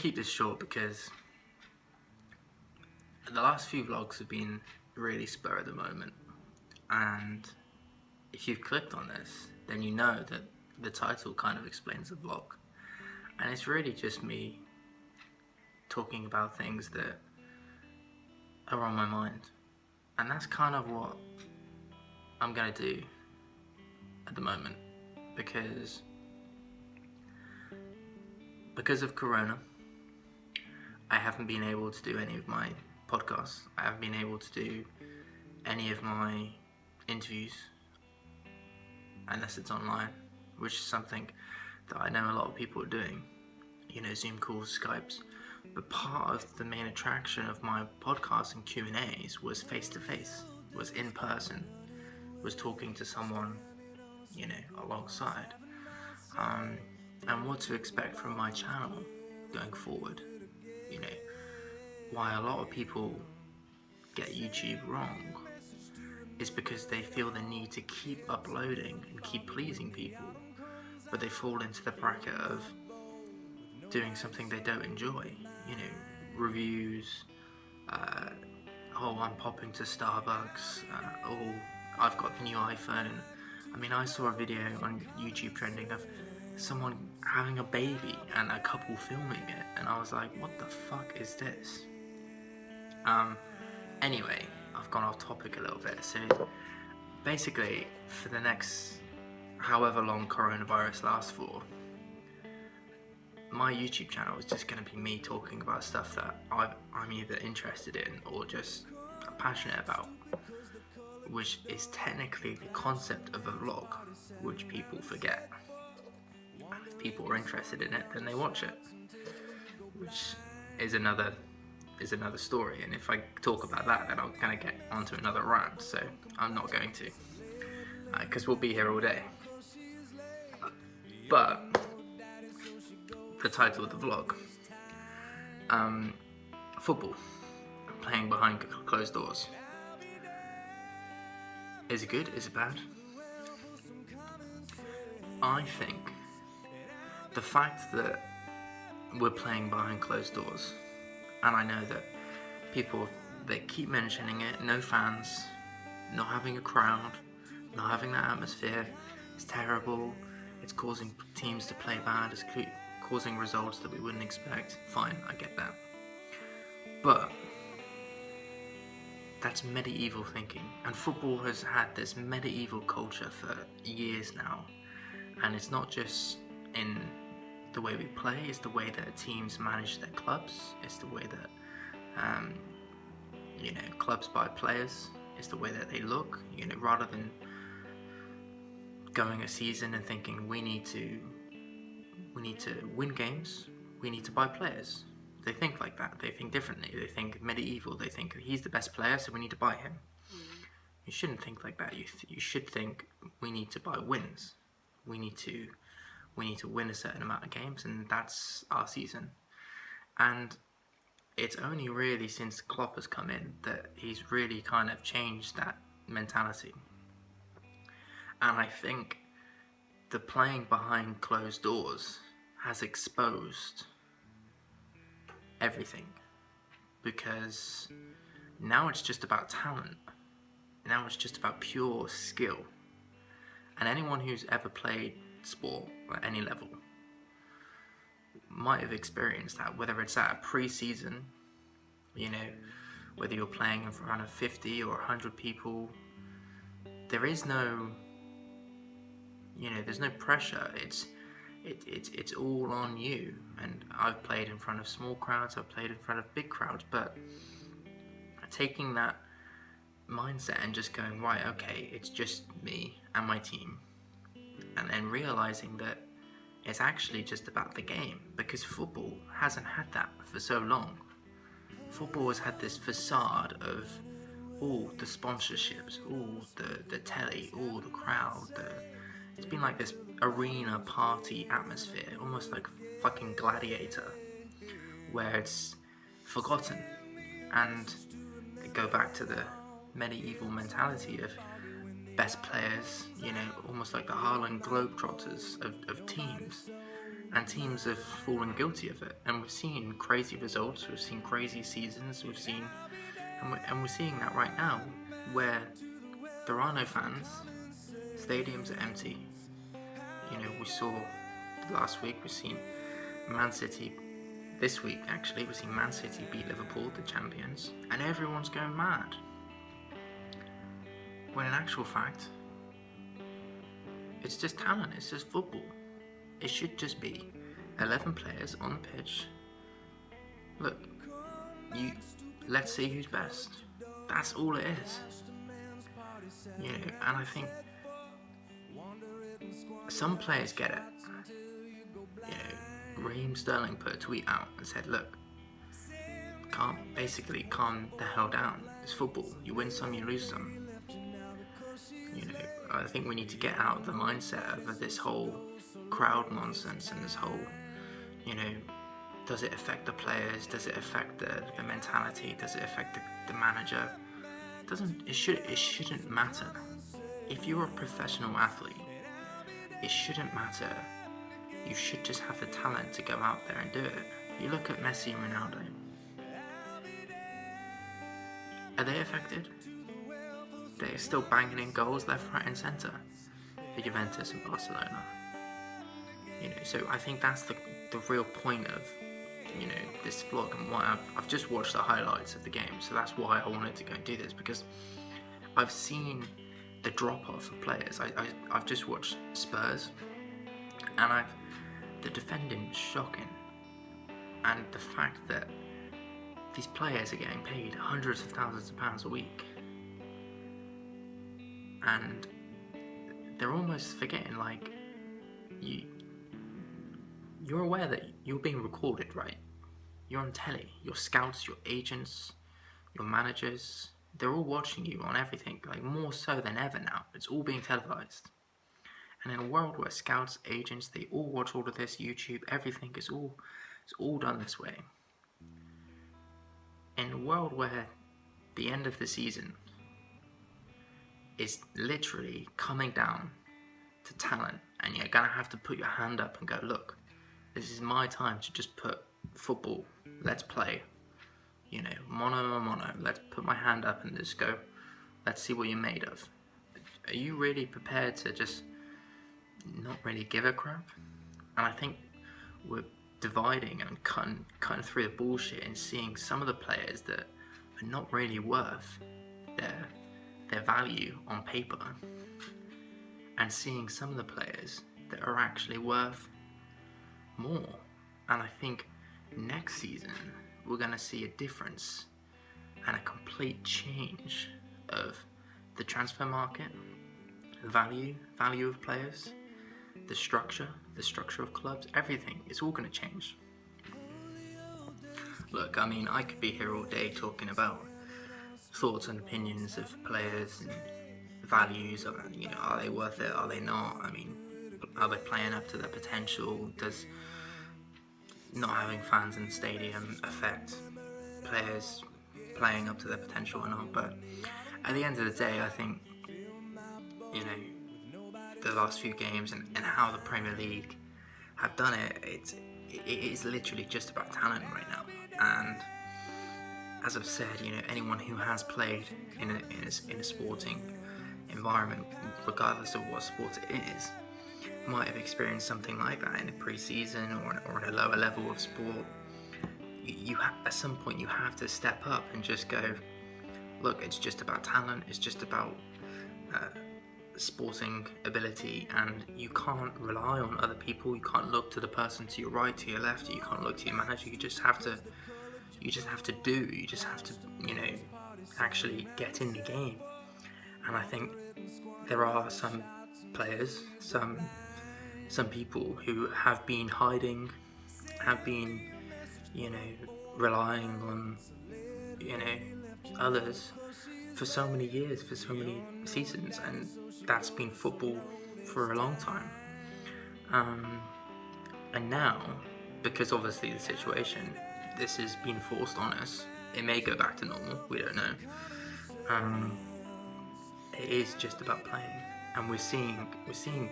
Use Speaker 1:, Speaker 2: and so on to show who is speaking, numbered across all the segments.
Speaker 1: to keep this short because the last few vlogs have been really spur of the moment, and if you've clicked on this, then you know that the title kind of explains the vlog, and it's really just me talking about things that are on my mind, and that's kind of what I'm gonna do at the moment, because of Corona, I haven't been able to do any of my podcasts. I haven't been able to do any of my interviews unless it's online, which is something that I know a lot of people are doing, Zoom calls, Skypes. But part of the main attraction of my podcasts and Q&As was face-to-face, was in person, was talking to someone, alongside. And what to expect from my channel going forward. Why a lot of people get YouTube wrong is because they feel the need to keep uploading and keep pleasing people, but they fall into the bracket of doing something they don't enjoy. Reviews, I'm popping to Starbucks, I've got the new iPhone. I saw a video on YouTube trending of someone having a baby and a couple filming it, and I was like, what the fuck is this? Anyway, I've gone off topic a little bit. So basically, for the next however long coronavirus lasts for, my YouTube channel is just going to be me talking about stuff that I'm either interested in or just passionate about, which is technically the concept of a vlog, which people forget. And if people are interested in it, then they watch it, which is another story. And if I talk about that, then I'm going to get onto another rant, so I'm not going to, because we'll be here all day. But the title of the vlog, football, playing behind closed doors. Is it good? Is it bad? I think the fact that we're playing behind closed doors, and I know that people, they keep mentioning it, no fans, not having a crowd, not having that atmosphere, it's terrible, it's causing teams to play bad, it's causing results that we wouldn't expect. Fine, I get that. But that's medieval thinking, and football has had this medieval culture for years now, and it's not just in the way we play, it's the way that teams manage their clubs, it's the way that clubs buy players, it's the way that they look, rather than going a season and thinking we need to win games, we need to buy players. They think like that, they think differently, they think medieval, they think he's the best player so we need to buy him. You shouldn't think like that. You should think we need to buy wins. We need to win a certain amount of games, and that's our season. And it's only really since Klopp has come in that he's really kind of changed that mentality. And I think the playing behind closed doors has exposed everything, because now it's just about talent. Now it's just about pure skill. And anyone who's ever played sport at any level might have experienced that, whether it's at a pre-season, whether you're playing in front of 50 or 100 people, there is no, there's no pressure. It's all on you. And I've played in front of small crowds, I've played in front of big crowds, but taking that mindset and just going, right, okay, it's just me and my team, and then realizing that it's actually just about the game, because football hasn't had that for so long. Football has had this facade of all the sponsorships, all the telly, all the crowd, it's been like this arena party atmosphere, almost like fucking Gladiator, where it's forgotten. And they go back to the medieval mentality of best players, almost like the Harlem Globetrotters of teams. and teams have fallen guilty of it. And we've seen crazy results, we've seen crazy seasons, we're seeing that right now, where there are no fans, stadiums are empty. We saw last week, we've seen Man City. This week, actually, we've seen Man City beat Liverpool, the champions, and everyone's going mad. When in actual fact, it's just talent, it's just football. It should just be 11 players on the pitch. Look, let's see who's best. That's all it is. And I think some players get it. Raheem Sterling put a tweet out and said, look, calm the hell down. It's football. You win some, you lose some. I think we need to get out of the mindset of this whole crowd nonsense and this whole, does it affect the players? Does it affect the mentality? Does it affect the manager? It shouldn't matter. If you're a professional athlete, it shouldn't matter. You should just have the talent to go out there and do it. You look at Messi and Ronaldo. Are they affected? They're still banging in goals left, right and centre for Juventus and Barcelona. So I think that's the real point of this vlog, and why I've just watched the highlights of the game. So that's why I wanted to go and do this, because I've seen the drop-off of players. I've just watched Spurs, and the defending is shocking, and the fact that these players are getting paid hundreds of thousands of pounds a week, and they're almost forgetting, like, you're aware that you're being recorded, right? You're on telly. Your scouts, your agents, your managers, they're all watching you on everything, like more so than ever now. It's all being televised. And in a world where scouts, agents, they all watch all of this, YouTube, everything is all done this way. In a world where the end of the season is literally coming down to talent, and you're gonna have to put your hand up and go, look, this is my time to just put football, let's play, mono a mono, let's put my hand up and just go, let's see what you're made of. Are you really prepared to just not really give a crap? And I think we're dividing and cutting through the bullshit and seeing some of the players that are not really worth their value on paper, and seeing some of the players that are actually worth more. And I think next season we're going to see a difference and a complete change of the transfer market, the value of players, the structure of clubs, everything. It's all going to change. Look, I mean, I could be here all day talking about thoughts and opinions of players and values. Are they worth it? Are they not? I mean, are they playing up to their potential? Does not having fans in the stadium affect players playing up to their potential or not? But at the end of the day, I think the last few games and how the Premier League have done it, it is literally just about talent right now. And as I've said, anyone who has played in a sporting environment, regardless of what sport it is, might have experienced something like that in a pre-season or in a lower level of sport. At some point you have to step up and just go, look, it's just about talent, it's just about sporting ability, and you can't rely on other people. You can't look to the person to your right, to your left. You can't look to your manager. You just have to actually get in the game. And I think there are some players, some people who have been hiding, have been relying on others for so many years, for so many seasons, and that's been football for a long time. And now, because obviously the situation, this has been forced on us. It may go back to normal, we don't know. It is just about playing, and we're seeing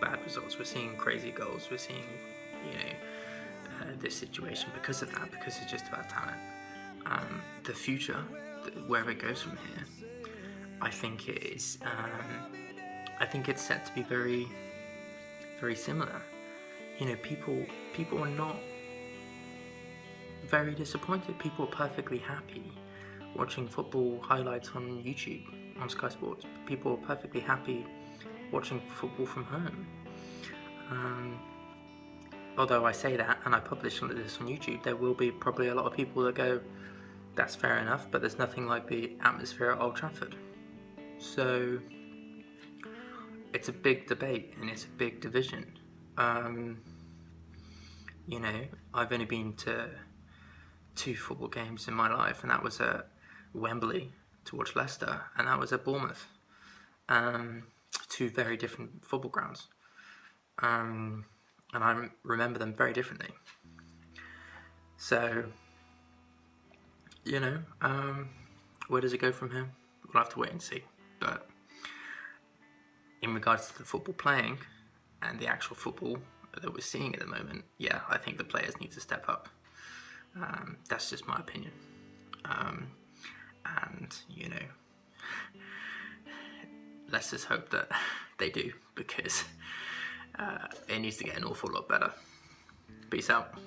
Speaker 1: bad results. We're seeing crazy goals. We're seeing this situation because of that, because it's just about talent. The future, where it goes from here, I think it is. I think it's set to be very, very similar. You know, people are not very disappointed. People are perfectly happy watching football highlights on YouTube, on Sky Sports. People are perfectly happy watching football from home. Although I say that and I publish this on YouTube, there will be probably a lot of people that go, that's fair enough, but there's nothing like the atmosphere at Old Trafford. So it's a big debate and it's a big division. You know, I've only been to 2 football games in my life, and that was at Wembley to watch Leicester, and that was at Bournemouth. 2 very different football grounds. And I remember them very differently. So, you know, where does it go from here? We'll have to wait and see. But in regards to the football playing and the actual football that we're seeing at the moment, yeah, I think the players need to step up. That's just my opinion. And, you know, let's just hope that they do, because it needs to get an awful lot better. Peace out.